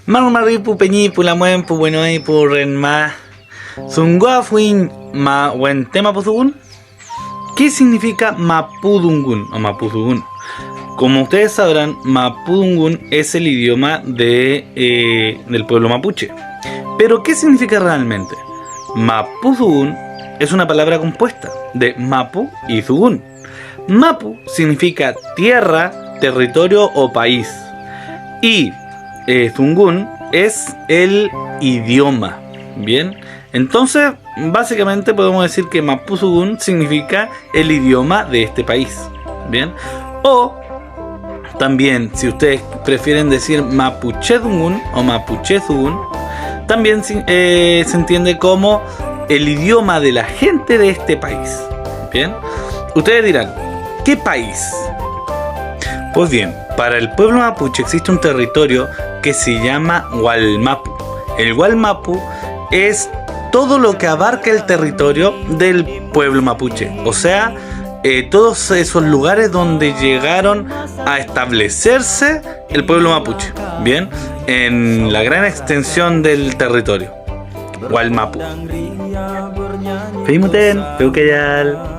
Marmaripu peñipu lamuenpu buenoipu renma zunguafuin ma wentema puzugun. ¿Qué significa mapudungun o mapudungun? Como ustedes sabrán, mapudungun es el idioma del pueblo mapuche. Pero ¿qué significa realmente? Mapudungun es una palabra compuesta de mapu y zugun. Mapu significa tierra, territorio o país. Y zungun es el idioma. Bien, entonces básicamente podemos decir que mapuzungun significa el idioma de este país. Bien, o también si ustedes prefieren decir mapuchezungun o mapuchezungun, también se entiende como el idioma de la gente de este país. Bien, ustedes dirán, ¿qué país? Pues bien, para el pueblo mapuche existe un territorio que se llama Gualmapu. El Gualmapu es todo lo que abarca el territorio del pueblo mapuche, o sea, todos esos lugares donde llegaron a establecerse el pueblo mapuche, bien, en la gran extensión del territorio. Gualmapu. Feimuten, Peukeyal.